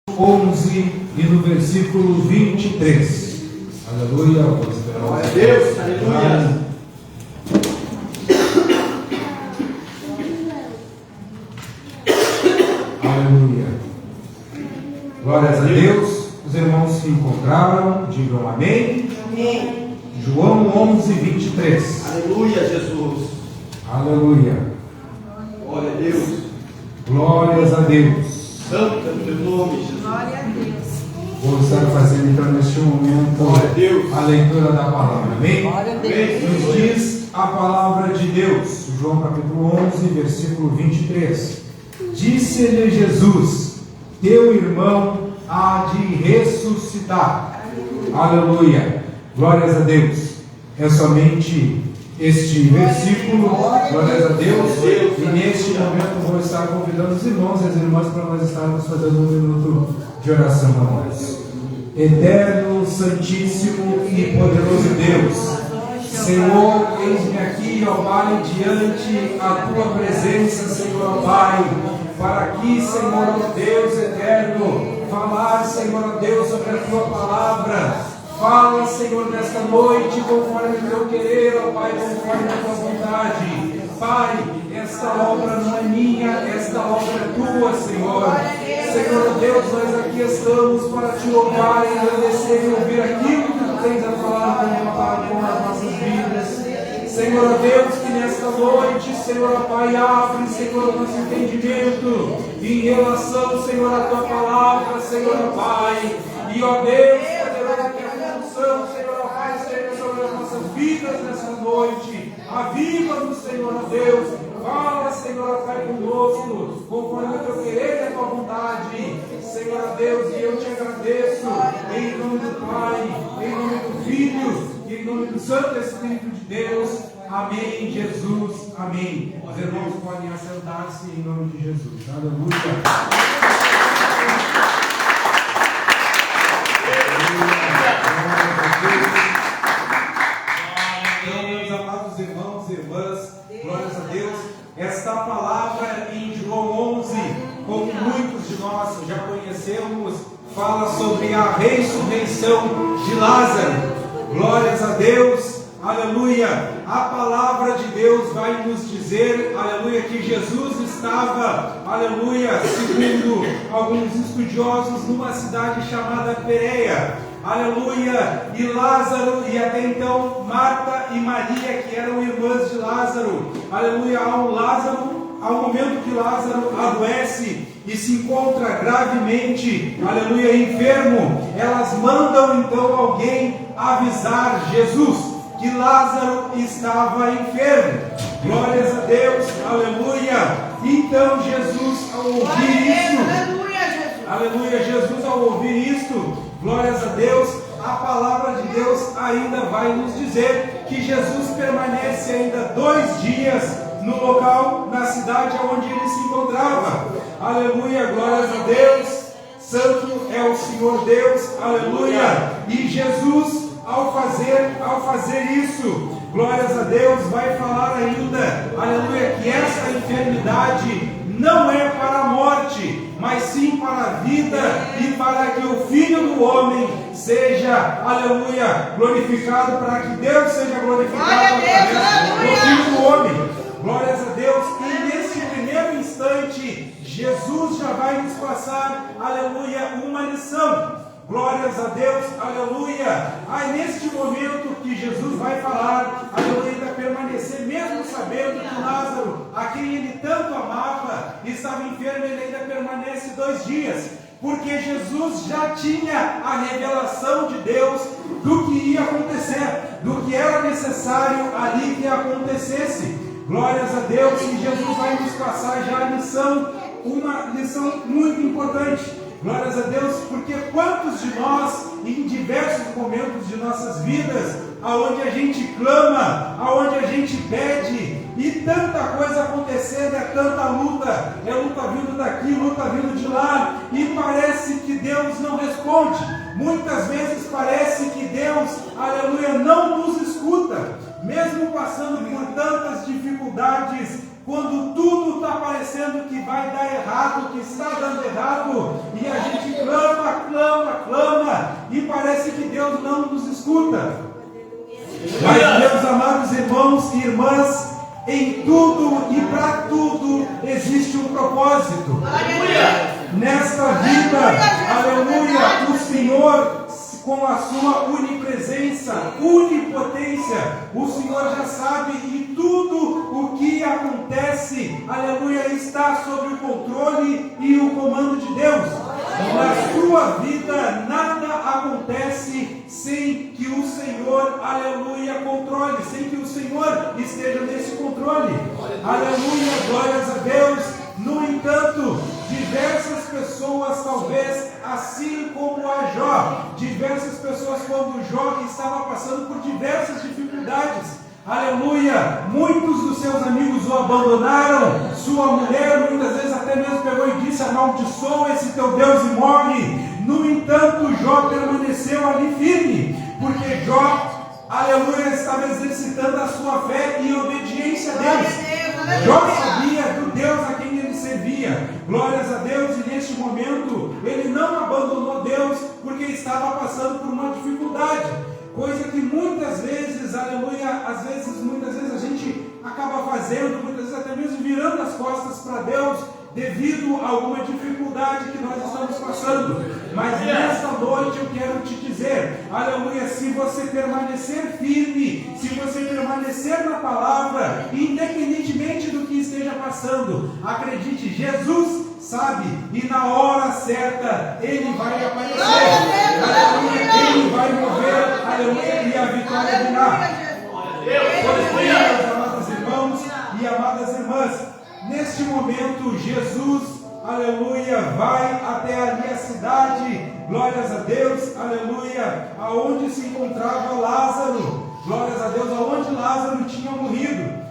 11 e no versículo 23. Aleluia. Glória a Deus. Aleluia. Aleluia. Glórias a Deus. Os irmãos se encontraram, digam amém. Amém. João 11, 23. Aleluia, Jesus. Aleluia. Glória a Deus. Glórias a Deus. Santo é o teu nome, Jesus. Glória a Deus. Vou estar fazendo então neste momento Glória a Deus. a leitura da palavra. Amém? Glória a Deus. Nos diz a palavra de Deus, João capítulo 11, versículo 23. Disse-lhe Jesus: teu irmão há de ressuscitar. Aleluia. Glórias a Deus. É somente este versículo. Glórias a Deus. E neste momento vou estar convidando os irmãos e as irmãs para nós estarmos fazendo um minuto de oração a nós. Eterno, Santíssimo e poderoso Deus, Senhor, eis-me aqui, ó Pai, diante a Tua presença, Senhor, ó Pai, para aqui, Senhor, ó Deus eterno, falar, Senhor, ó Deus, sobre a Tua palavra. Fala, Senhor, nesta noite, conforme o Teu querer, ó Pai, conforme a Tua vontade. Pai, esta obra não é minha, esta obra é Tua, Senhor. Senhor Deus, nós aqui estamos para Te louvar e agradecer e ouvir aquilo que Tu tens a falar com as nossas vidas. Senhor Deus, que nesta noite, Senhor Pai, abre, Senhor, o nosso entendimento em relação, Senhor, à Tua palavra, Senhor Pai. E, ó Deus, poderoso, que a função, Senhor Pai, seja sobre as nossas vidas nesta noite. Aviva-nos, Senhor Deus. Fala, Senhor Pai, conosco, conforme o Teu querer e a Tua vontade. Senhor Deus, e eu Te agradeço, em nome do Pai, em nome do Filho, e em nome do Santo Espírito de Deus. Amém, Jesus. Amém. Os irmãos podem assentar-se em nome de Jesus. Aleluia. Glórias a Deus. Esta palavra em João 11, como muitos de nós já conhecemos, fala sobre a ressurreição de Lázaro. Glórias a Deus. Aleluia. A palavra de Deus vai nos dizer, aleluia, que Jesus estava, aleluia, segundo alguns estudiosos, numa cidade chamada Pérea. Aleluia, e Lázaro, e até então Marta e Maria, que eram irmãs de Lázaro. Aleluia, ao momento que Lázaro adoece e se encontra gravemente, aleluia, enfermo, elas mandam então alguém avisar Jesus que Lázaro estava enfermo. Glórias a Deus, aleluia. Então Jesus, ao ouvir isso, aleluia, Jesus ao ouvir isto, glórias a Deus, a palavra de Deus ainda vai nos dizer que Jesus permanece ainda 2 dias no local, na cidade onde ele se encontrava. Aleluia, glórias a Deus, santo é o Senhor Deus, aleluia. E Jesus, ao fazer isso, glórias a Deus, vai falar ainda, aleluia, que essa enfermidade não é para a morte, mas sim para a vida e para que o Filho do Homem seja, aleluia, glorificado, para que Deus seja glorificado através do Filho do Homem. Glórias a Deus. E nesse primeiro instante, Jesus já vai nos passar, aleluia, uma lição. Glórias a Deus, aleluia. Aí neste momento que Jesus vai falar, aleluia, ainda permanecer, mesmo sabendo que Lázaro, a quem ele tanto amava, estava enfermo, ele ainda permanece 2 dias, porque Jesus já tinha a revelação de Deus do que ia acontecer, do que era necessário ali que acontecesse. Glórias a Deus, e Jesus vai nos passar já a lição, uma lição muito importante. Glórias a Deus, porque quantos de nós, em diversos momentos de nossas vidas, aonde a gente clama, aonde a gente pede, e tanta coisa acontecendo, é tanta luta, é luta vindo daqui, luta vindo de lá, e parece que Deus não responde. Muitas vezes parece que Deus, aleluia, não nos escuta, mesmo passando por tantas dificuldades, quando tudo está parecendo que vai dar errado, que está dando errado, e a gente clama, escuta. Mas, meus amados irmãos e irmãs, em tudo e para tudo existe um propósito. Nesta vida, aleluia, o Senhor, com a sua onipresença, onipotência, o Senhor já sabe, e tudo o que acontece, aleluia, está sob o controle e o comando de Deus. Na sua vida nada acontece sem que o Senhor, aleluia, controle, sem que o Senhor esteja nesse controle. Aleluia, glórias a Deus. No entanto, diversas pessoas, talvez assim como a Jó, diversas pessoas, quando Jó estava passando por diversas dificuldades, aleluia, muitos dos seus amigos o abandonaram, sua mulher muitas vezes até mesmo pegou e disse: amaldiçoa esse teu Deus e morre. No entanto, Jó permaneceu ali firme, porque Jó, aleluia, estava exercitando a sua fé e obediência a Deus. Jó sabia do Deus a quem ele servia, glórias a Deus, e neste momento ele não abandonou Deus porque estava passando por uma dificuldade, coisa que muitas vezes, aleluia, muitas vezes a gente acaba fazendo, muitas vezes até mesmo virando as costas para Deus, devido a alguma dificuldade que nós estamos passando. Mas nesta noite eu quero te dizer, aleluia, se você permanecer firme, se você permanecer na palavra, independentemente do que esteja passando, acredite, Jesus sabe, e na hora certa Ele vai aparecer, aleluia, Ele vai mover, aleluia, e a vitória virá. Meus amados irmãos e amadas irmãs, neste momento, Jesus, aleluia, vai até ali a cidade, glórias a Deus, aleluia, aonde se encontrava Lázaro, glórias a Deus, aonde Lázaro tinha morrido.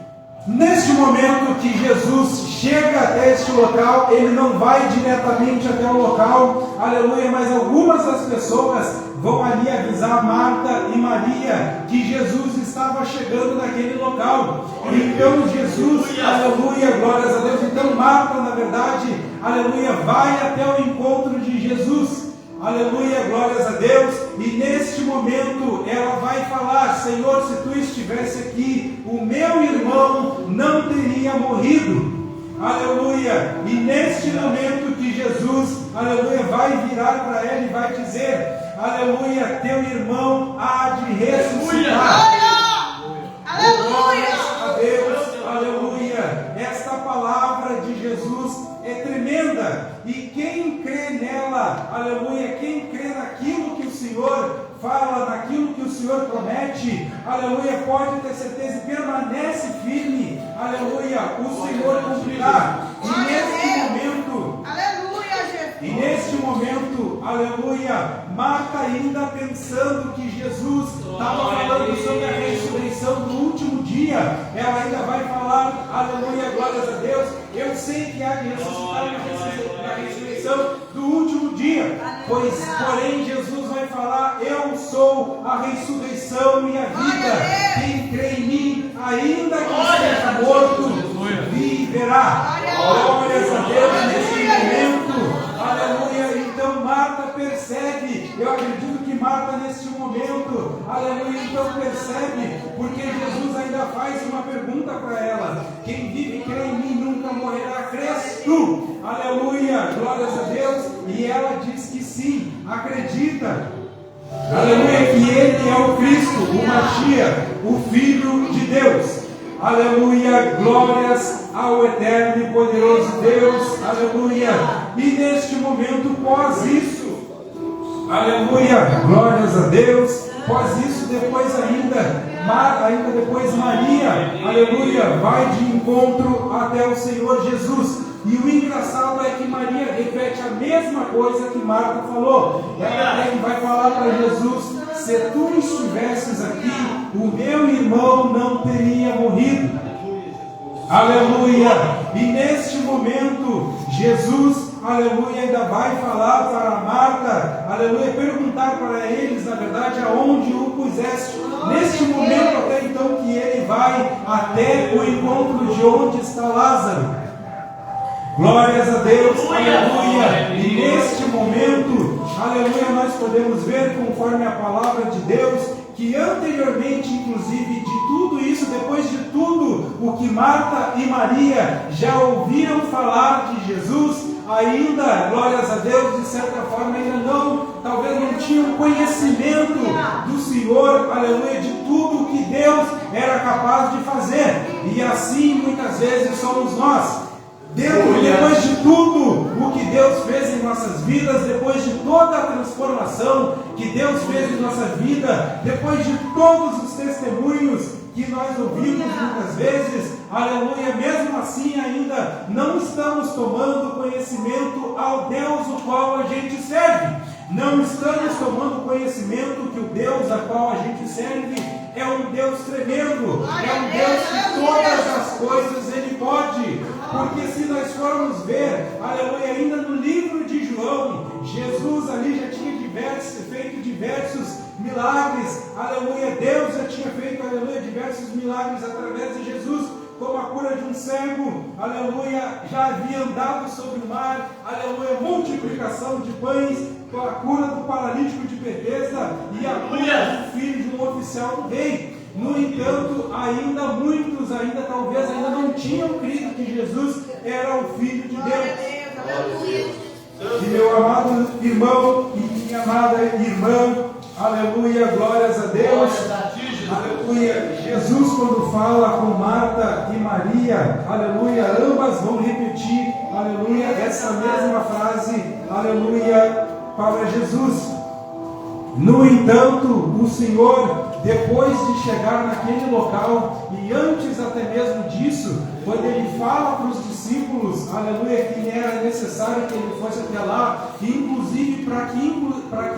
Neste momento que Jesus chega até este local, ele não vai diretamente até o local, aleluia, mas algumas das pessoas vão ali avisar Marta e Maria que Jesus estava chegando naquele local. Então Jesus, aleluia, glórias a Deus, então Marta, na verdade, aleluia, vai até o encontro de Jesus. Aleluia, glórias a Deus. E neste momento ela vai falar: Senhor, se tu estivesse aqui, o meu irmão não teria morrido. Aleluia. E neste momento que Jesus, aleluia, vai virar para ela e vai dizer: aleluia, teu irmão há de ressuscitar. Aleluia a Deus, aleluia. Esta palavra de Jesus é tremenda, e quem crê nela, aleluia, quem crê naquilo que o Senhor fala, naquilo que o Senhor promete, aleluia, pode ter certeza e permanece firme, aleluia, o Senhor cumprirá. E neste momento, aleluia, Marta, ainda pensando que Jesus estava falando sobre a ressurreição do último dia, ela ainda vai falar, aleluia, glórias a Deus, eu sei que há de ressuscitar na ressurreição do último dia, porém Jesus vai falar: eu sou a ressurreição e a vida, quem crê em mim, ainda que esteja morto, viverá. Glórias a Deus nesse momento. Aleluia, então Marta percebe, eu acredito que Marta neste momento, aleluia, então percebe, porque Jesus ainda faz uma pergunta para ela: quem vive e crê em mim nunca morrerá, crês tu? Aleluia, glórias a Deus, e ela diz que sim, acredita, aleluia, que Ele é o Cristo, o Mashiach, o Filho de Deus. Aleluia, glórias ao eterno e poderoso Deus, aleluia. E neste momento, pós isso, aleluia, glórias a Deus, pós isso, depois ainda depois Maria, aleluia, vai de encontro até o Senhor Jesus. E o engraçado é que Maria repete a mesma coisa que Marta falou. Ela vai falar para Jesus: se tu estivesses aqui, o meu irmão não teria morrido. Aleluia. E neste momento, Jesus, aleluia, ainda vai falar para Marta, aleluia, perguntar para eles, na verdade, aonde o puseste. Neste momento, até então, que ele vai até o encontro de onde está Lázaro. Glórias a Deus, aleluia. E neste momento, aleluia, nós podemos ver, conforme a palavra de Deus, que anteriormente, inclusive, de tudo isso, depois de tudo o que Marta e Maria já ouviram falar de Jesus, ainda, glórias a Deus, de certa forma, ainda não, talvez não tinham conhecimento do Senhor, aleluia, de tudo o que Deus era capaz de fazer. E assim, muitas vezes, somos nós. Depois de tudo o que Deus fez em nossas vidas, depois de toda a transformação que Deus fez em nossa vida, depois de todos os testemunhos que nós ouvimos muitas vezes, aleluia, mesmo assim ainda não estamos tomando conhecimento ao Deus o qual a gente serve. Não estamos tomando conhecimento que o Deus a qual a gente serve é um Deus tremendo, é um Deus que todas as coisas Ele pode. Porque se nós formos ver, aleluia, ainda no livro de João, Jesus ali já tinha feito diversos milagres, aleluia, Deus já tinha feito, aleluia, diversos milagres através de Jesus, como a cura de um cego, aleluia, já havia andado sobre o mar, aleluia, multiplicação de pães, a cura do paralítico de Betesda e a cura do filho de um oficial do rei. No entanto, ainda muitos, talvez não tinham crido que Jesus era o Filho de Deus. E meu amado irmão e minha amada irmã, aleluia, glórias a Deus, aleluia, Jesus quando fala com Marta e Maria, aleluia, ambas vão repetir, aleluia, essa mesma frase, aleluia, para Jesus. No entanto, o Senhor, depois de chegar naquele local, e antes até mesmo disso, quando Ele fala para os discípulos, aleluia, que era necessário que Ele fosse até lá, inclusive para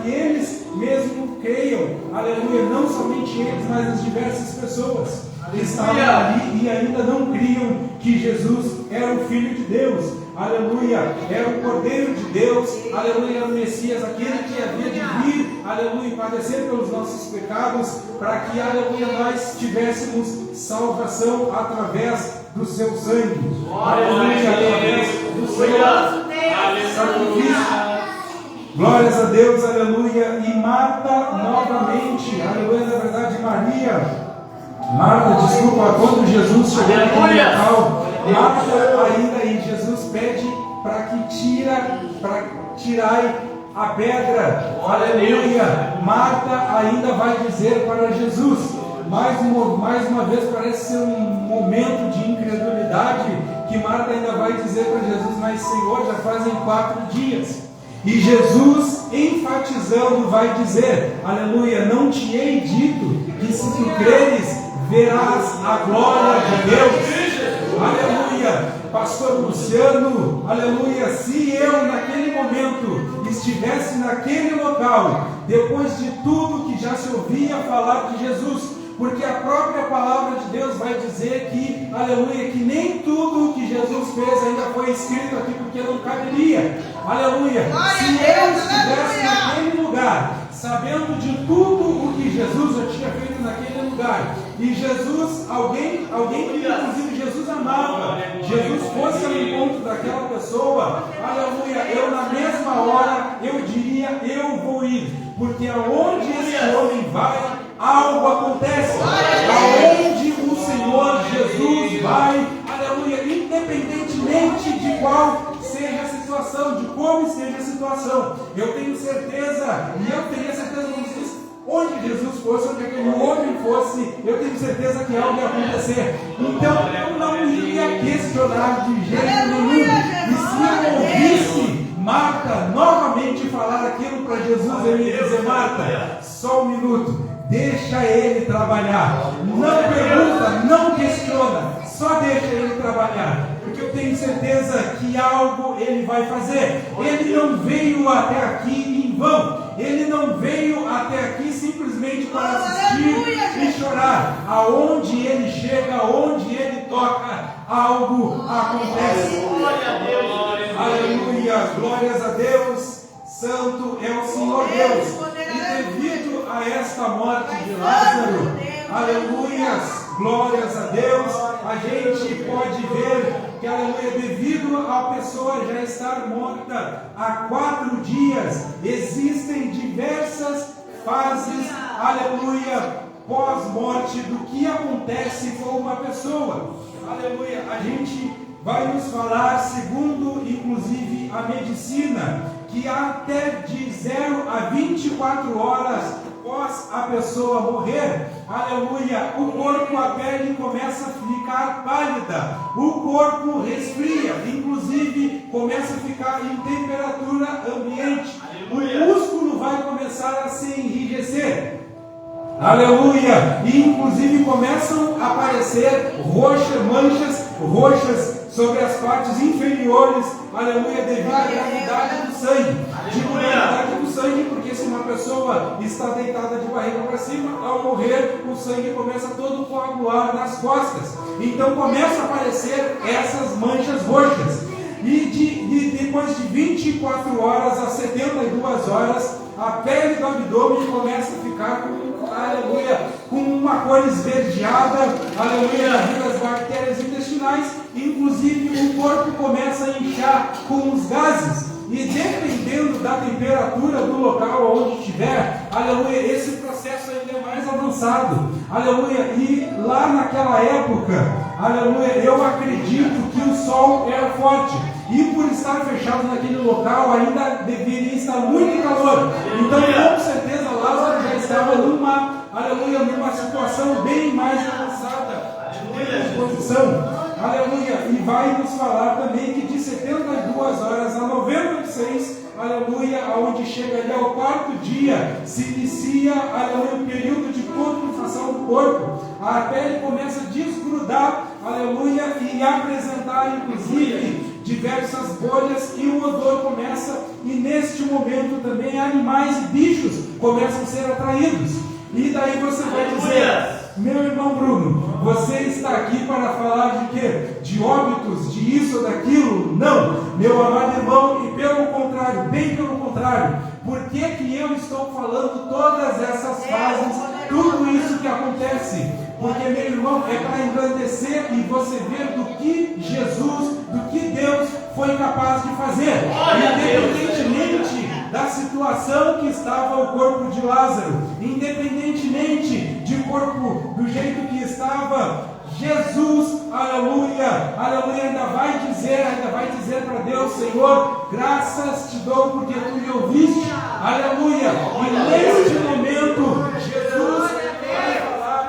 que eles mesmo creiam, aleluia, não somente eles, mas as diversas pessoas que estavam ali e ainda não criam que Jesus era o Filho de Deus, aleluia, era o Cordeiro de Deus, aleluia, era o Messias, aquele que havia de vir, aleluia, e padecer pelos nossos pecados, para que, aleluia, nós tivéssemos salvação através do seu sangue, aleluia, através do seu sacrifício. Glórias a Deus, aleluia. E Marta novamente, aleluia, na verdade Marta, desculpa, quando Jesus chegou naquele local, Marta ainda, e Jesus pede para que tirai a pedra, aleluia. Marta ainda vai dizer para Jesus, mais uma vez parece ser um momento de incredulidade, que Marta ainda vai dizer para Jesus, mas Senhor, já fazem 4 dias. E Jesus, enfatizando, vai dizer, aleluia, não te hei dito que se tu creres, verás a glória de Deus. Aleluia, pastor Luciano, aleluia, se eu naquele momento estivesse naquele local, depois de tudo que já se ouvia falar de Jesus, porque a própria palavra de Deus vai dizer que, aleluia, que nem tudo o que Jesus fez ainda foi escrito aqui, porque não caberia, aleluia, se eu estivesse naquele lugar, sabendo de tudo o que Jesus já tinha feito naquele lugar, e Jesus, alguém que inclusive Jesus amava, Jesus fosse ao encontro daquela pessoa, aleluia, eu na mesma hora, eu diria, eu vou ir, porque aonde esse homem vai, algo acontece, aonde o Senhor Jesus vai, aleluia, independentemente de qual seja a situação, de como esteja a situação, eu tenho certeza, e eu teria certeza, como diz, onde Jesus fosse, onde aquele homem fosse, eu tenho certeza que algo ia acontecer. Então eu não iria questionar de jeito nenhum. E se eu ouvisse Marta novamente falar aquilo para Jesus, eu ia dizer, Marta, só um minuto, deixa ele trabalhar. Não pergunta, não questiona, só deixa ele trabalhar. Porque eu tenho certeza que algo ele vai fazer. Ele não veio até aqui em vão. Ele não veio até aqui simplesmente para assistir e chorar. Aonde ele chega, aonde ele toca, algo acontece. Aleluia, glórias a Deus. Santo é o Senhor Deus. E devido a esta morte de Lázaro, aleluias, glórias a Deus, a gente pode ver que, aleluia, devido a pessoa já estar morta há 4 dias, existem diversas fases, aleluia, pós-morte, do que acontece com uma pessoa. Aleluia, a gente vai nos falar, segundo inclusive a medicina, que até de 0 a 24 horas após a pessoa morrer, aleluia, o corpo, a pele começa a ficar pálida, o corpo resfria, inclusive começa a ficar em temperatura ambiente, aleluia. O músculo vai começar a se enrijecer, aleluia, e inclusive começam a aparecer manchas roxas sobre as partes inferiores, aleluia, devido à gravidade do sangue. Digo gravidade do sangue porque se uma pessoa está deitada de barriga para cima, ao morrer o sangue começa todo a coagular nas costas. Então começa a aparecer essas manchas roxas. E depois de 24 horas a 72 horas, a pele do abdômen começa a ficar com, aleluia, com uma cor esverdeada, aleluia, devido às bactérias intestinais, inclusive o corpo começa a inchar com os gases, e dependendo da temperatura do local onde estiver, aleluia, esse processo ainda é mais avançado, aleluia, e lá naquela época, aleluia, eu acredito que o sol era forte, e por estar fechado naquele local ainda deveria estar muito calor. Então com certeza Lázaro já estava numa situação bem mais avançada de posição. Aleluia. E vai nos falar também que de 72 horas a 96, aleluia, aonde chega ali ao quarto dia, se inicia, aleluia, o período de putrefação do corpo. A pele começa a desgrudar, aleluia, e apresentar inclusive diversas bolhas, e o odor começa, e neste momento também animais e bichos começam a ser atraídos. E daí você vai dizer, meu irmão Bruno, você está aqui para falar de quê? De óbitos, de isso ou daquilo? Não, meu amado irmão, e pelo contrário, bem pelo contrário. Por que eu estou falando todas essas fases, tudo isso que acontece? Porque, meu irmão, é para engrandecer e você ver do que Jesus, do que Deus foi capaz de fazer, independentemente da situação que estava o corpo de Lázaro, independentemente de corpo do jeito que estava, Jesus, aleluia, aleluia, ainda vai dizer para Deus, Senhor, graças te dou porque tu me ouviste, aleluia, e neste momento, Jesus vai falar,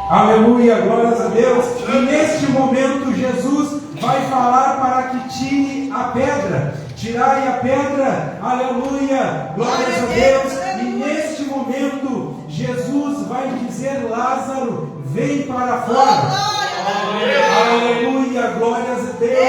aleluia, glórias a Deus, e neste momento, Jesus vai falar para que tire a pedra, tirai a pedra, aleluia, glórias a Deus, e neste momento, Jesus vai dizer, Lázaro, vem para fora, aleluia, glórias a Deus.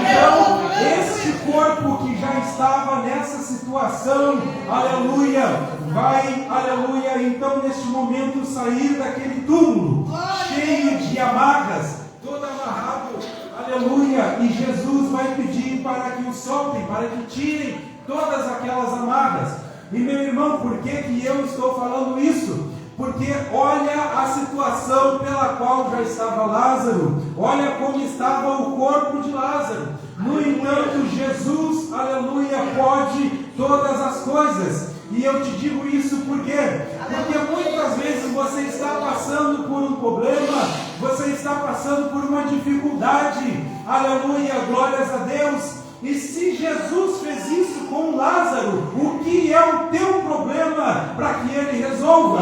Então, este corpo que já estava nessa situação, aleluia, vai, aleluia, então neste momento sair daquele túmulo, cheio de amarras, todo amarrado, aleluia, e Jesus vai pedir para que o soltem, para que tirem todas aquelas amarras. E meu irmão, por que eu estou falando isso? Porque olha a situação pela qual já estava Lázaro, olha como estava o corpo de Lázaro. No entanto, Jesus, aleluia, pode todas as coisas. E eu te digo isso por quê? Porque muitas vezes você está passando por um problema, você está passando por uma dificuldade, aleluia, glórias a Deus. E se Jesus fez isso com Lázaro, o que é o teu problema para que ele resolva?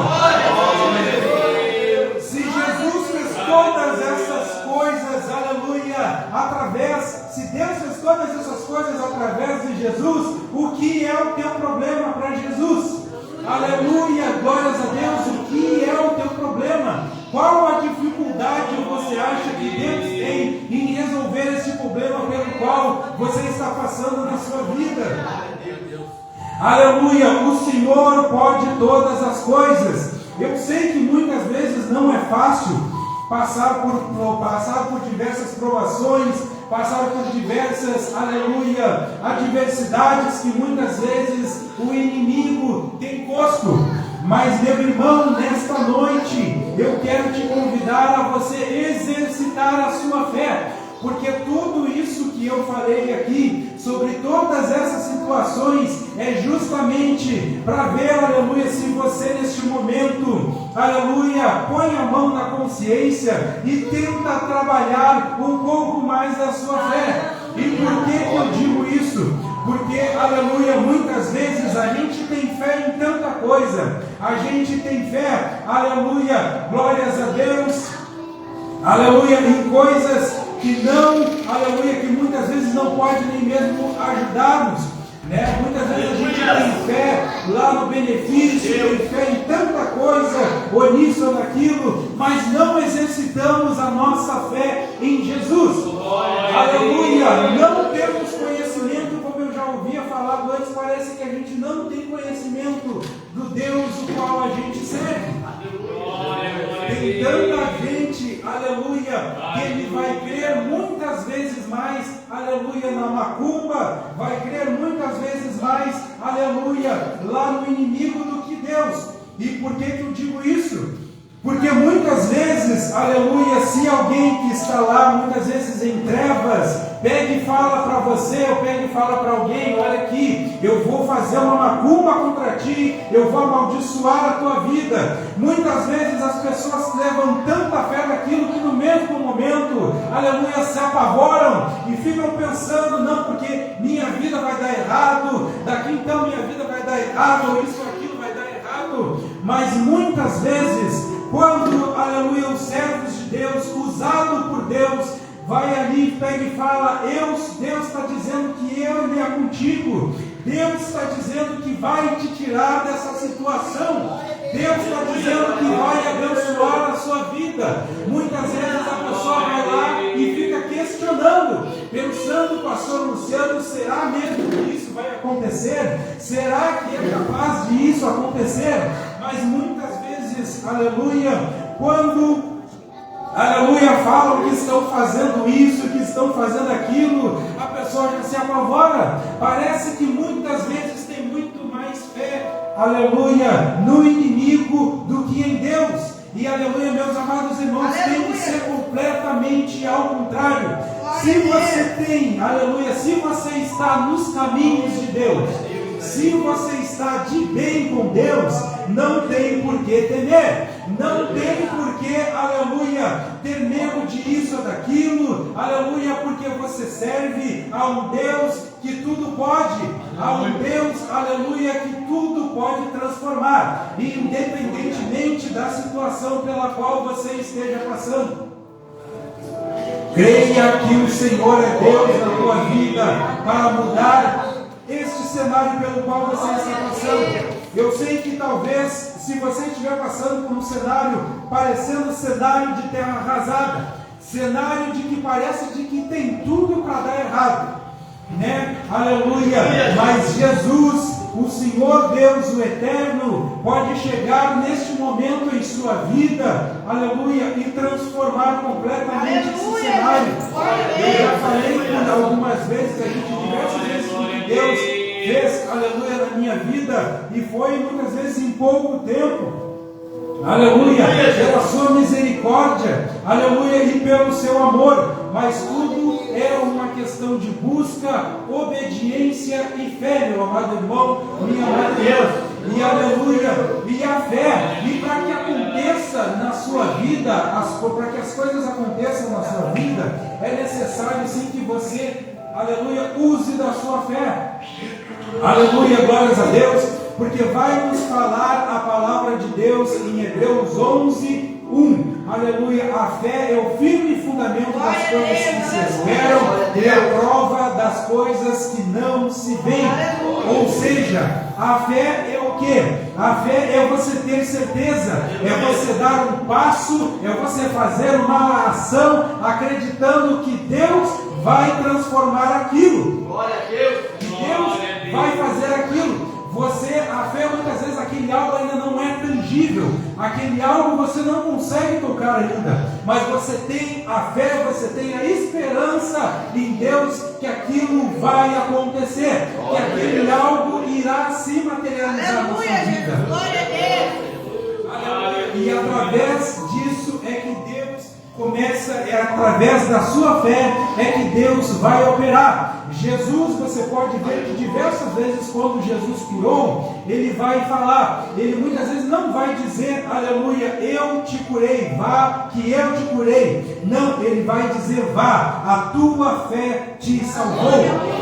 Se Jesus fez todas essas coisas, aleluia, se Deus fez todas essas coisas através de Jesus, o que é o teu problema para Jesus? Aleluia, glórias a Deus, o que é o teu problema? Qual a dificuldade você acha que Deus tem em resolver esse problema pelo qual você está passando na sua vida? Aleluia, o Senhor pode todas as coisas. Eu sei que muitas vezes não é fácil passar por diversas provações, passar por diversas, aleluia, adversidades que muitas vezes o inimigo tem posto. Mas meu irmão, nesta noite, eu quero te convidar a você exercitar a sua fé, porque tudo isso que eu falei aqui sobre todas essas situações é justamente para ver, aleluia, se você neste momento, aleluia, põe a mão na consciência e tenta trabalhar um pouco mais da sua fé. E por que eu digo isso? Porque, aleluia, muitas vezes a gente tem fé em tanta coisa, a gente tem fé, aleluia, glórias a Deus, aleluia, em coisas que não, aleluia, que muitas vezes não pode nem mesmo ajudar-nos, né? Muitas vezes a gente tem fé lá no benefício, tem fé em tanta coisa, ou nisso ou naquilo, mas não exercitamos a nossa fé em Jesus. Aleluia, não temos conhecimento, como eu já ouvia falar antes, parece que a gente não tem conhecimento do Deus o qual a gente serve. Tem tanta gente, aleluia, que ele vai crer muitas vezes mais, aleluia, na macumba, vai crer muitas vezes mais, aleluia, lá no inimigo do que Deus. E por que eu digo isso? Porque muitas vezes, aleluia, se alguém que está lá, muitas vezes em trevas, pega e fala para você, ou pega e fala para alguém, olha aqui, eu vou fazer uma macumba contra ti, eu vou amaldiçoar a tua vida. Muitas vezes as pessoas levam tanta fé naquilo que no mesmo momento, aleluia, se apavoram e ficam pensando, não, porque minha vida vai dar errado, daqui então minha vida vai dar errado, ou isso ou aquilo vai dar errado. Mas muitas vezes, quando, aleluia, os servos de Deus, usado por Deus, vai ali, pega e fala, Deus está dizendo que Ele é contigo, Deus está dizendo que vai te tirar dessa situação, Deus está dizendo que vai abençoar a sua vida. Muitas vezes a pessoa vai lá e fica questionando, pensando, pastor Luciano, será mesmo que isso vai acontecer? Será que é capaz de isso acontecer? Mas muitas vezes, aleluia, quando, aleluia, falam que estão fazendo isso, que estão fazendo aquilo, a pessoa já se apavora. Parece que muitas vezes tem muito mais fé, aleluia, no inimigo do que em Deus. E aleluia, meus amados irmãos, tem que ser completamente ao contrário. Se você tem, aleluia, se você está nos caminhos de Deus, se você está de bem com Deus, não tem por que temer, não tem por que, aleluia, ter medo disso ou daquilo, aleluia, porque você serve a um Deus que tudo pode, a um Deus, aleluia, que tudo pode transformar, independentemente da situação pela qual você esteja passando. Creia que o Senhor é Deus na tua vida para mudar este cenário pelo qual você está passando. Eu sei que talvez, se você estiver passando por um cenário parecendo cenário de terra arrasada, cenário de que parece de que tem tudo para dar errado, né? Aleluia! Mas Jesus, o Senhor Deus, o Eterno, pode chegar neste momento em sua vida, aleluia, e transformar completamente esse cenário. Eu já falei algumas vezes, a gente diversas vezes que Deus fez, aleluia, na minha vida, e foi muitas vezes em pouco tempo, aleluia, pela sua misericórdia, aleluia, e pelo seu amor, mas tudo é uma questão de busca, obediência e fé, meu amado irmão, minha amada irmã, e aleluia, e a fé, e para que aconteça na sua vida, para que as coisas aconteçam na sua vida, é necessário sim que você, aleluia, use da sua fé. Aleluia, glórias a Deus, porque vai nos falar a palavra de Deus em Hebreus 11, 1. Aleluia, a fé é o firme fundamento das coisas que se esperam e a prova das coisas que não se veem. Ou seja, a fé é o que? A fé é você ter certeza, é você dar um passo, é você fazer uma ação acreditando que Deus vai transformar aquilo. Glória a Deus. Que Deus vai fazer aquilo. A fé muitas vezes aquele algo ainda não é tangível, aquele algo você não consegue tocar ainda, mas você tem a fé, você tem a esperança em Deus que aquilo vai acontecer, que aquele algo irá se materializar na sua vida. Glória a Deus. E através disso é que Deus começa, é através da sua fé é que Deus vai operar. Jesus, você pode ver que diversas vezes quando Jesus curou, ele vai falar, ele muitas vezes não vai dizer, aleluia, eu te curei, vá que eu te curei. Não, ele vai dizer, vá, a tua fé te salvou.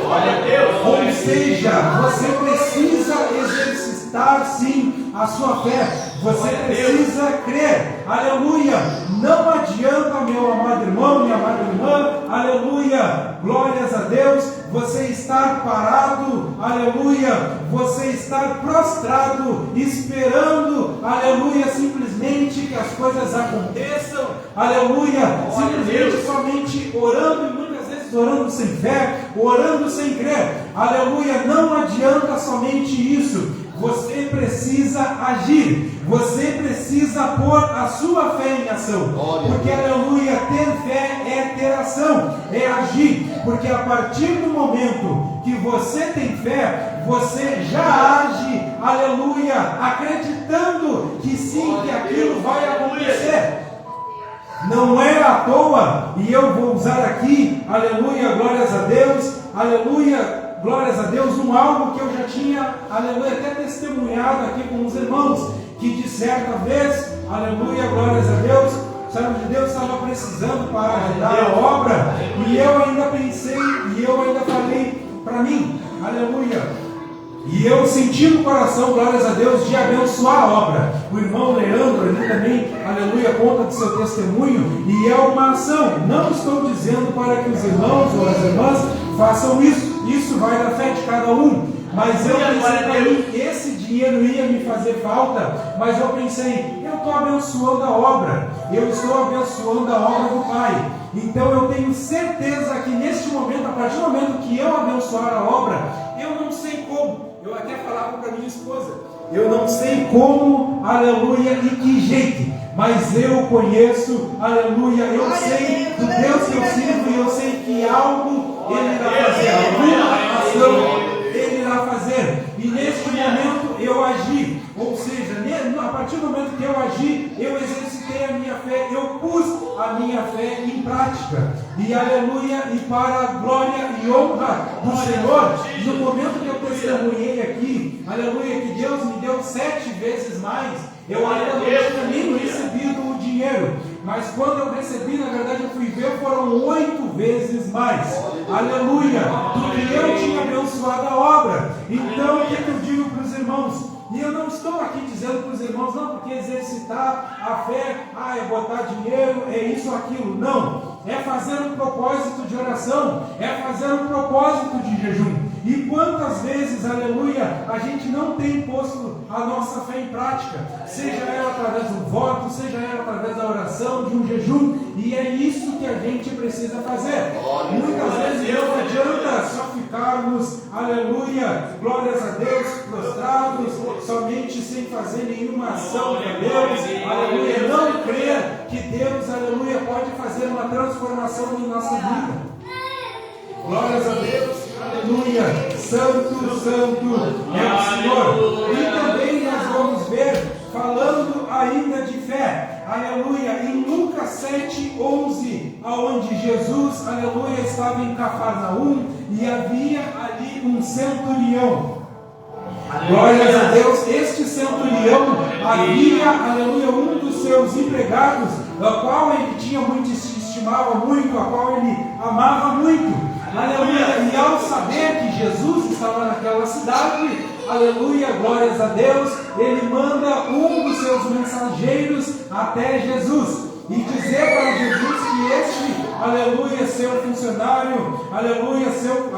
Glória a Deus. Ou seja, você precisa exercitar sim a sua fé, você precisa crer, aleluia. Não adianta, meu amado irmão, minha amada irmã, aleluia, glórias a Deus, você estar parado, aleluia, você estar prostrado, esperando, aleluia, simplesmente que as coisas aconteçam, aleluia, simplesmente somente orando e muitas vezes orando sem fé, orando sem crer, aleluia. Não adianta somente isso. Você precisa agir, você precisa pôr a sua fé em ação, porque, aleluia, ter fé é ter ação, é agir, porque a partir do momento que você tem fé, você já age, aleluia, acreditando que sim, que aquilo vai acontecer. Não é à toa, e eu vou usar aqui, aleluia, glórias a Deus, aleluia, glórias a Deus, algo que eu já tinha, aleluia, até testemunhado aqui com os irmãos, que de certa vez, aleluia, glórias a Deus, o servo de Deus estava precisando para ajudar a obra, e eu ainda pensei, e eu ainda falei para mim, aleluia, e eu senti no coração, glórias a Deus, de abençoar a obra. O irmão Leandro, ele também, aleluia, conta do seu testemunho, e é uma ação. Não estou dizendo para que os irmãos ou as irmãs façam isso vai da fé de cada um. Mas eu pensei para mim, esse dinheiro ia me fazer falta, mas eu pensei, eu estou abençoando a obra, eu estou abençoando a obra do Pai. Então eu tenho certeza que neste momento, a partir do momento que eu abençoar a obra, eu não sei como. Eu até falava para minha esposa, eu não sei como, aleluia, e que jeito, mas eu conheço, aleluia, eu sei do Deus que eu sirvo, e eu sei que algo Ele irá fazer, alguma ação Ele irá fazer, e neste momento eu agi, ou seja, a partir do momento que eu agi, eu exercitei a minha fé, eu pus a minha fé em prática, e aleluia, e para a glória e honra do Senhor, no momento que eu testemunhei aqui, aleluia, que Deus me deu 7 vezes mais, eu ainda não tinha nem recebido o dinheiro, mas quando eu recebi, na verdade eu fui ver, foram 8 vezes mais, aleluia, do que eu tinha abençoado a obra. Então o que eu digo para os irmãos? E eu não estou aqui dizendo para os irmãos, não, porque exercitar a fé, é botar dinheiro, é isso ou aquilo. Não, é fazer um propósito de oração, é fazer um propósito de jejum. E quantas vezes, aleluia, a gente não tem posto a nossa fé em prática, seja ela através do voto, seja ela através da oração, de um jejum, e é isso que a gente precisa fazer. Muitas vezes não adianta só ficarmos, aleluia, glórias a Deus, prostrados, somente sem fazer nenhuma ação para Deus, aleluia, não crer que Deus, aleluia, pode fazer uma transformação em nossa vida. Glórias a Deus, aleluia, santo, santo é o Senhor. E também nós vamos ver, falando ainda de fé, aleluia, em Lucas 7:11, aonde Jesus, aleluia, estava em Cafarnaum e havia ali um centurião. Glórias a Deus, este centurião havia, aleluia, um dos seus empregados, a qual ele tinha muito, estimava muito, a qual ele amava muito. Aleluia, e ao saber que Jesus estava naquela cidade, aleluia, glórias a Deus, ele manda um dos seus mensageiros até Jesus e dizer para Jesus que este, aleluia, seu funcionário, aleluia, seu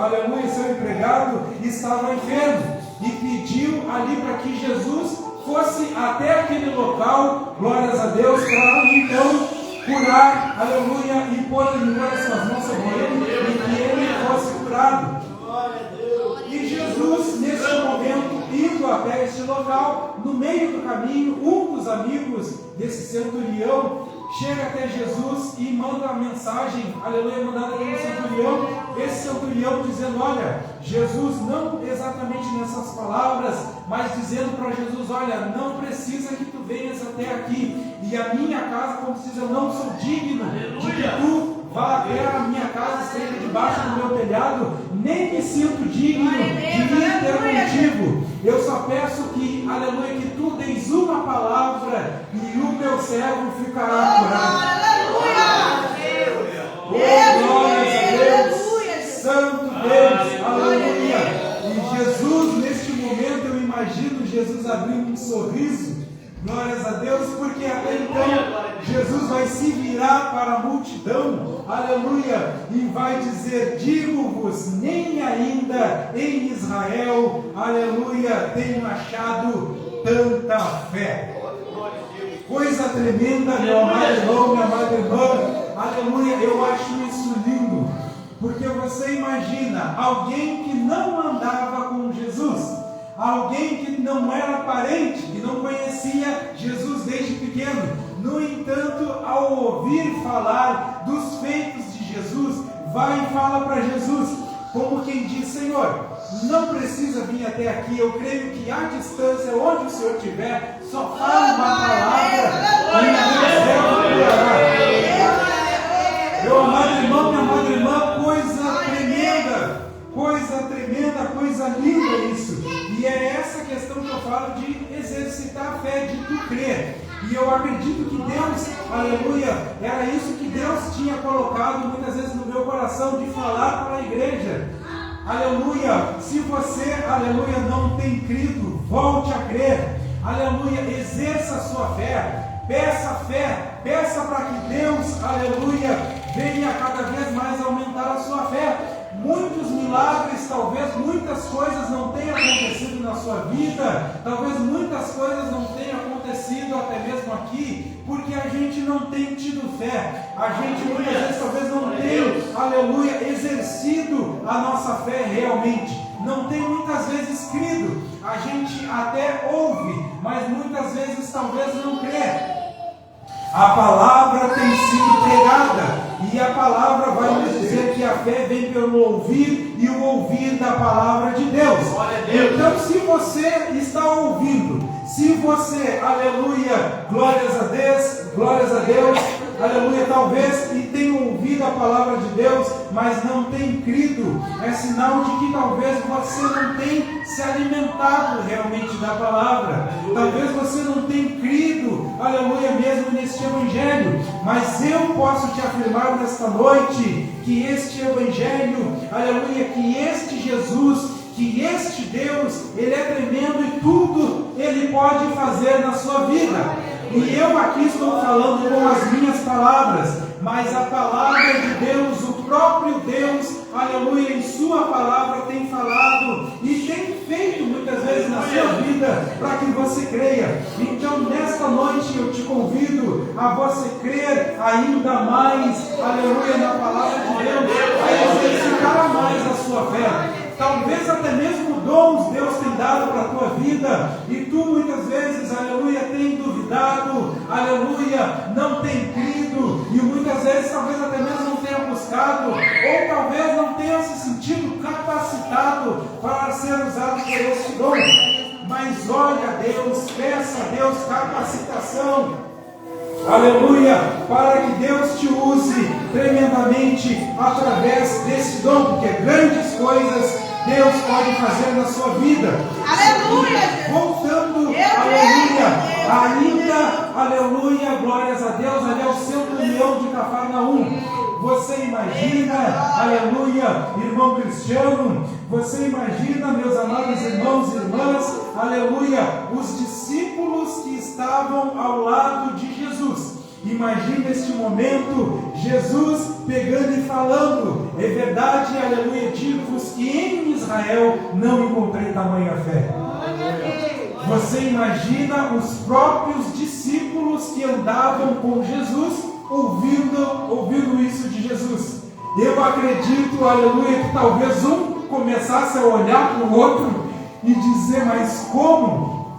empregado estava enfermo e pediu ali para que Jesus fosse até aquele local, glórias a Deus, para então curar, aleluia, e pôr as suas mãos sobre ele, e que ele fosse curado. E Jesus, nesse momento, indo até este local, no meio do caminho, um dos amigos desse centurião chega até Jesus e manda a mensagem, aleluia, mandada pelo centurião, esse centurião dizendo, olha, Jesus, não exatamente nessas palavras, mas dizendo para Jesus, olha, não precisa que tu venhas até aqui, e a minha casa, como diz, eu não sou digno de que tu vá até a minha casa, esteja debaixo do meu telhado, nem me sinto digno de vir ter contigo. Eu só peço que, aleluia, que tu deis uma palavra e o meu servo ficará curado. Oh, glórias a Deus, Santo Deus, aleluia. E Jesus, neste momento, eu imagino Jesus abrindo um sorriso. Glórias a Deus, porque até então Jesus vai se virar para a multidão, aleluia, e vai dizer: digo-vos, nem ainda em Israel, aleluia, tenho achado tanta fé. Coisa tremenda, meu amado irmão, minha amada irmã, aleluia. Eu acho isso lindo, porque você imagina alguém que não andava com Jesus, alguém que não era parente, que não conhecia Jesus desde pequeno. No entanto, ao ouvir falar dos feitos de Jesus, vai e fala para Jesus, como quem diz: Senhor, não precisa vir até aqui, eu creio que à distância, onde o Senhor estiver, só fala uma palavra e o meu servo curará. Meu amado irmão, minha amada irmã, coisa linda isso. E é essa questão que eu falo de exercitar a fé, de tu crer. E eu acredito que Deus, aleluia, era isso que Deus tinha colocado muitas vezes no meu coração, de falar para a igreja. Aleluia, se você, aleluia, não tem crido, volte a crer. Aleluia, exerça a sua fé, peça para que Deus, aleluia, venha cada vez mais aumentar a sua fé. Muitos milagres, talvez muitas coisas não tenham acontecido na sua vida, talvez muitas coisas não tenham acontecido até mesmo aqui, porque a gente não tem tido fé, a gente muitas vezes talvez não tem, aleluia, exercido a nossa fé realmente, não tem muitas vezes crido, a gente até ouve, mas muitas vezes talvez não crê. A palavra tem sido pregada, e a palavra vai nos dizer que a fé vem pelo ouvir, e o ouvir da palavra de Deus. Então, se você está ouvindo, se você, aleluia, glórias a Deus, aleluia, talvez e tenha ouvido a palavra de Deus, mas não tem crido, é sinal de que talvez você não tem se alimentado realmente da palavra, talvez você não tenha crido, aleluia, mesmo neste evangelho. Mas eu posso te afirmar nesta noite que este evangelho, aleluia, que este Jesus, que este Deus, Ele é tremendo e tudo Ele pode fazer na sua vida. E eu aqui estou falando com as minhas palavras, mas a palavra de Deus, o próprio Deus, aleluia, em sua palavra tem falado e tem feito muitas vezes na sua vida para que você creia. Então nesta noite eu te convido a você crer ainda mais, aleluia, na palavra de Deus, a exercitar mais a sua fé. Talvez até mesmo dons Deus tem dado para a tua vida, e tu muitas vezes, aleluia, tem duvidado, aleluia, não tem crido, e muitas vezes talvez até mesmo não tenha buscado, ou talvez não tenha se sentido capacitado para ser usado por este dom. Mas olha a Deus, peça a Deus capacitação, aleluia, para que Deus te use tremendamente através desse dom, porque grandes coisas Deus pode fazer na sua vida. Aleluia! Voltando, aleluia, aleluia, glórias a Deus, ali é o centurião de Cafarnaum. Você imagina, aleluia, irmão Cristiano, você imagina, meus amados irmãos e irmãs, aleluia, os discípulos que estavam ao lado de Jesus. Imagina este momento, Jesus pegando e falando: é verdade, aleluia, digo-vos que em Israel não encontrei tamanha fé. Você imagina os próprios discípulos que andavam com Jesus ouvindo isso de Jesus. Eu acredito, aleluia, que talvez um começasse a olhar para o outro e dizer: mas como?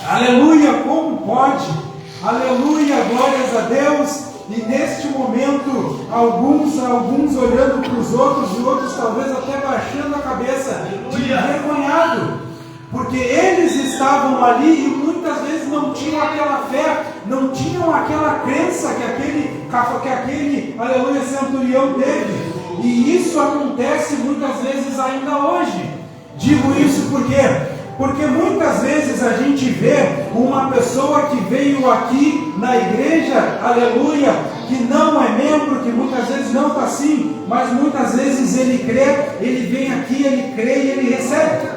Aleluia, como pode? Aleluia, glórias a Deus. E neste momento, alguns olhando para os outros, e outros talvez até baixando a cabeça, de envergonhado, porque eles estavam ali e muitas vezes não tinham aquela fé, não tinham aquela crença que aquele aleluia, centurião teve. E isso acontece muitas vezes ainda hoje. Digo isso por quê? Porque muitas vezes a gente vê uma pessoa que veio aqui na igreja, aleluia, que não é membro, que muitas vezes não está assim, mas muitas vezes ele crê, ele vem aqui, ele crê e ele recebe.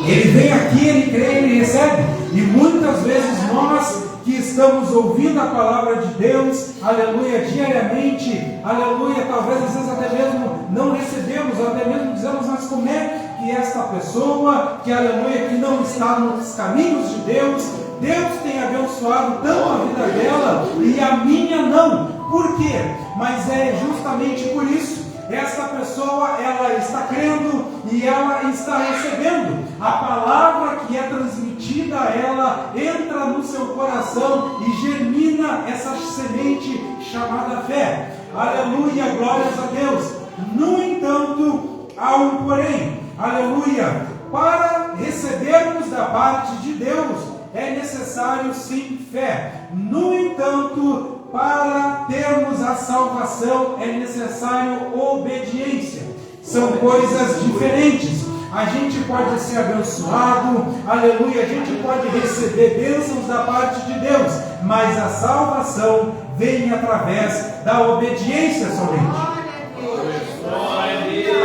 Ele vem aqui, ele crê e ele recebe. E muitas vezes nós que estamos ouvindo a palavra de Deus, aleluia, diariamente, aleluia, talvez às vezes até mesmo não recebemos, até mesmo dizemos, mas como é que esta pessoa, que aleluia, que não está nos caminhos de Deus, Deus tem abençoado tanto a vida dela e a minha não. Por quê? Mas é justamente por isso. Esta pessoa, ela está crendo e ela está recebendo. A palavra que é transmitida a ela entra no seu coração e germina essa semente chamada fé. Aleluia, glórias a Deus. No entanto, há um porém. Aleluia. Para recebermos da parte de Deus, é necessário sim fé. No entanto, para termos a salvação é necessário obediência. São coisas diferentes. A gente pode ser abençoado, aleluia, a gente pode receber bênçãos da parte de Deus, mas a salvação vem através da obediência somente.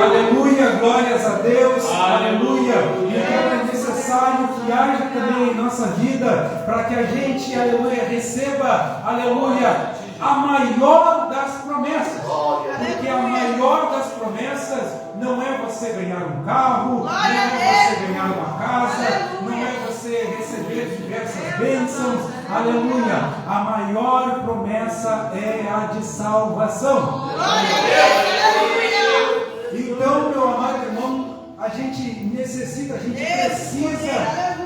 Aleluia, glórias a Deus, aleluia. Então é necessário que haja também em nossa vida, para que a gente, aleluia, receba, aleluia, a maior das promessas. Porque a maior das promessas não é você ganhar um carro, não é você ganhar uma casa, não é você receber diversas bênçãos, aleluia. A maior promessa é a de salvação. Então, meu amado irmão, a gente necessita, a gente precisa,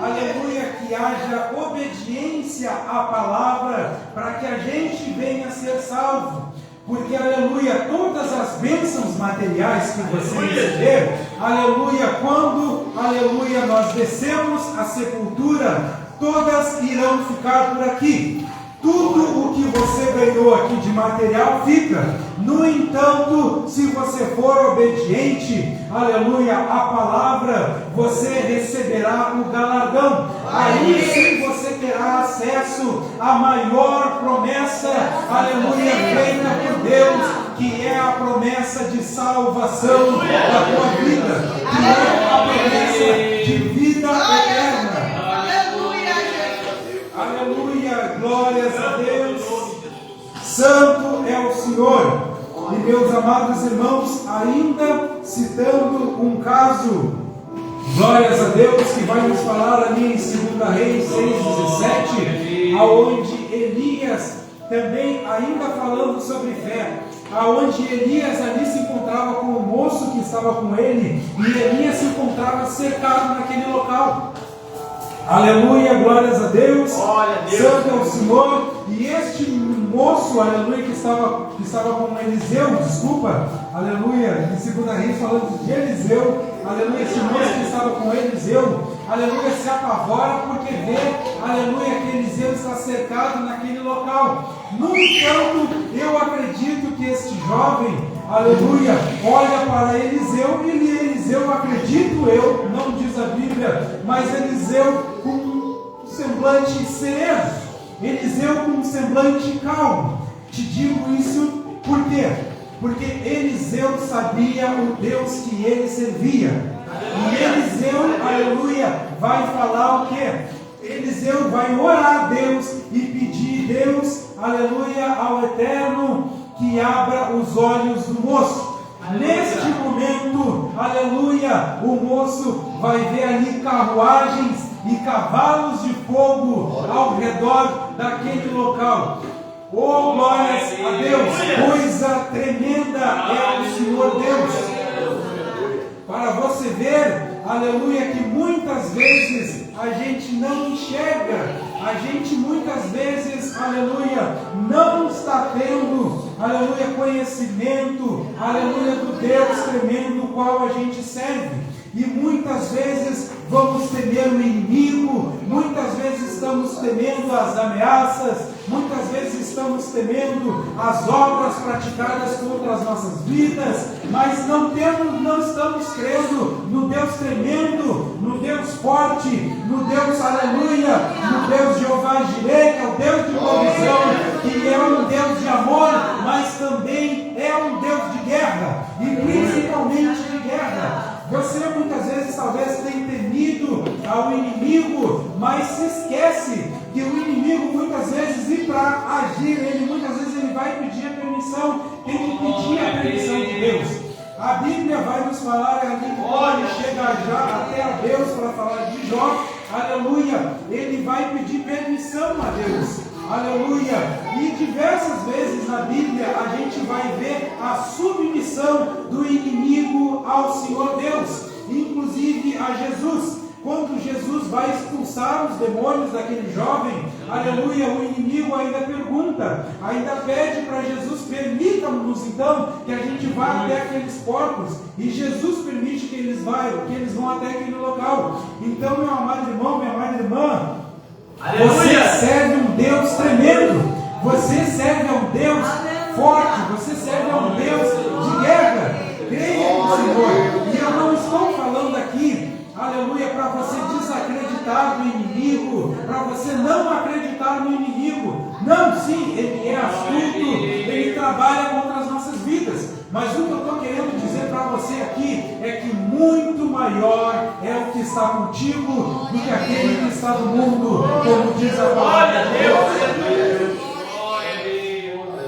aleluia, que haja obediência à palavra para que a gente venha a ser salvo. Porque, aleluia, todas as bênçãos materiais que você receber, aleluia, quando, aleluia, nós descemos a sepultura, todas irão ficar por aqui. Tudo o que você ganhou aqui de material fica. No entanto, se você for obediente, aleluia, à palavra, você receberá o galardão. Aí sim você terá acesso à maior promessa, aleluia, feita por Deus, que é a promessa de salvação da tua vida, que é a promessa de vida eterna. Aleluia, glórias a Deus. Santo é o Senhor. E meus amados irmãos, ainda citando um caso, glórias a Deus, que vai nos falar ali em 2 Reis 6,17, aonde Elias, também ainda falando sobre fé, aonde Elias ali se encontrava com o moço que estava com ele, e Elias se encontrava cercado naquele local. Aleluia, glórias a Deus. Santo é o Senhor. E este moço, aleluia, que estava com Eliseu, desculpa, aleluia, em 2 Reis falando de Eliseu, aleluia, esse moço que estava com Eliseu, aleluia, se apavora porque vê, aleluia, que Eliseu está cercado naquele local. No entanto, eu acredito que este jovem, aleluia, olha para Eliseu e Eliseu, acredito eu, não diz a Bíblia, mas Eliseu com um semblante sereno, Eliseu com um semblante calmo. Te digo isso por quê? Porque Eliseu sabia o Deus que ele servia. E Eliseu, aleluia, vai falar o quê? Eliseu vai orar a Deus e pedir a Deus, aleluia, ao Eterno, que abra os olhos do moço. Neste momento, aleluia, o moço vai ver ali carruagens e cavalos de fogo ao redor daquele local. Oh, glórias a Deus! Coisa tremenda é o Senhor Deus. Para você ver, aleluia, que muitas vezes a gente não enxerga, a gente muitas vezes, aleluia, não está tendo, aleluia, conhecimento, aleluia, do Deus tremendo o qual a gente serve. E muitas vezes vamos temer o inimigo, muitas vezes estamos temendo as ameaças, muitas vezes estamos temendo as obras praticadas contra as nossas vidas, mas não estamos crendo no Deus tremendo, no Deus forte, no Deus aleluia, no Deus Jeová Jireh, que é o Deus de provisão, que é um Deus de amor, mas também é um Deus de guerra, e principalmente de guerra. Você muitas vezes talvez tenha temido ao inimigo, mas se esquece que o inimigo muitas vezes, para agir, muitas vezes ele vai pedir a permissão, tem que pedir a permissão de Deus. A Bíblia vai nos falar ali, olha, chega já até a Deus para falar de Jó, aleluia, ele vai pedir permissão a Deus, aleluia, e diversas vezes na Bíblia a gente vai ver a submissão do inimigo ao Senhor Deus, inclusive a Jesus. Quando Jesus vai expulsar os demônios daquele jovem, aleluia, o inimigo ainda pergunta, ainda pede para Jesus, permita-nos então que a gente vá até aqueles porcos, e Jesus permite que eles vão até aquele local. Então, meu amado irmão, minha amada irmã, você serve um Deus tremendo, você serve a um Deus forte, você serve a um Deus de guerra. Creia no Senhor. E eu não estou falando aqui, aleluia, para você desacreditar do inimigo, para você não acreditar no inimigo. Não, sim, ele é astuto, ele trabalha contra as nossas vidas. Mas o que eu estou querendo dizer para você aqui é que muito maior é o que está contigo do que aquele que está no mundo, como diz a palavra de Deus.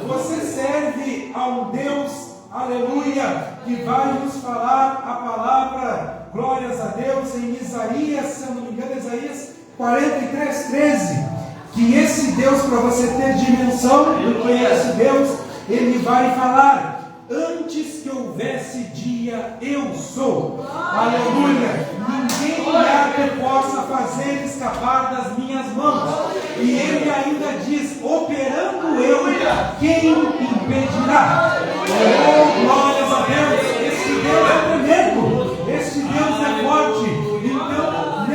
Você serve a um Deus, aleluia, que vai nos falar a palavra, glórias a Deus, em Isaías, se eu não me engano, Isaías 43:13, que esse Deus, para você ter dimensão do que é esse Deus, ele vai falar: antes que houvesse dia, eu sou. Aleluia. Ninguém há que possa fazer escapar das minhas mãos. E ele ainda diz: operando eu, quem impedirá? Oh, glórias a Deus. Este Deus é tremendo. Este Deus é forte. Então,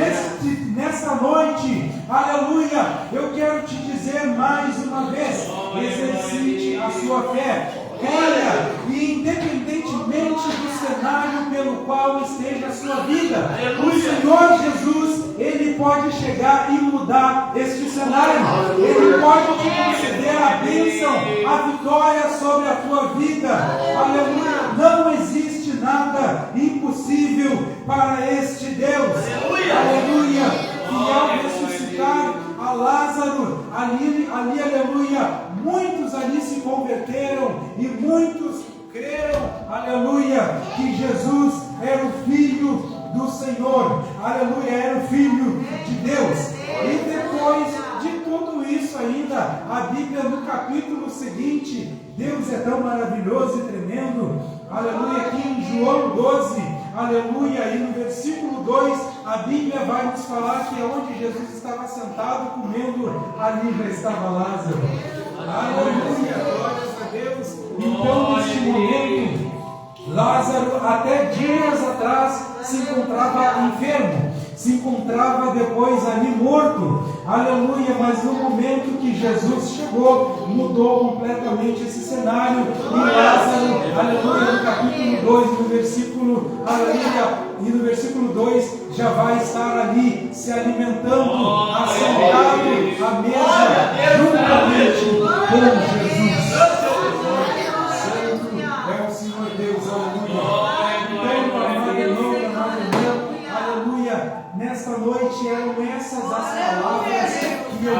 nesta noite, aleluia, eu quero te dizer mais uma vez: exercite a sua fé. Creia, e independentemente do cenário pelo qual esteja a sua vida, o Senhor Jesus, ele pode chegar e mudar este cenário. Ele pode te conceder a bênção, a vitória sobre a tua vida. Aleluia. Não existe nada impossível para este Deus. Aleluia. Que ao ressuscitar a Lázaro, ali, aleluia, muitos ali se converteram e muitos creram, aleluia, que Jesus era o Filho do Senhor, aleluia, era o Filho de Deus. E depois de tudo isso ainda, a Bíblia no capítulo seguinte, Deus é tão maravilhoso e tremendo, aleluia, aqui em João 12, aleluia, e no versículo 2, a Bíblia vai nos falar que onde Jesus estava sentado comendo, ali já estava Lázaro. Aleluia, glórias a Deus. Então, neste momento, Lázaro, até dias atrás, se encontrava enfermo, se encontrava depois ali morto. Aleluia, mas no momento que Jesus chegou, mudou completamente esse cenário. E Lázaro, aleluia, no capítulo 2, no versículo, aleluia, e no versículo 2, já vai estar ali se alimentando, assentado à mesa, juntamente com Jesus. Santo é o Senhor Deus, aleluia. Então, amado irmão, amado irmão, aleluia, nesta noite eram essas as palavras que eu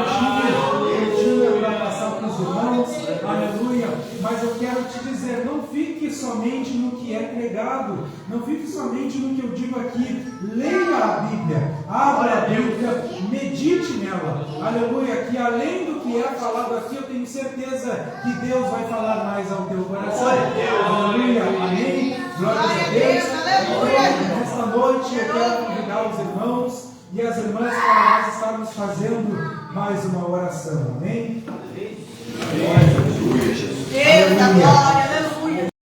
tinha para passar para os irmãos, aleluia. Mas eu quero te dizer, não fique somente no que é pregado, não fique somente no que eu digo aqui. Leia a Bíblia, abra a Bíblia, medite nela, aleluia, que além do que é falado aqui, eu tenho certeza que Deus vai falar mais ao teu coração. Aleluia, amém, glórias a Deus. Então, nesta noite eu quero convidar os irmãos e as irmãs para nós estarmos fazendo mais uma oração, amém? Deus,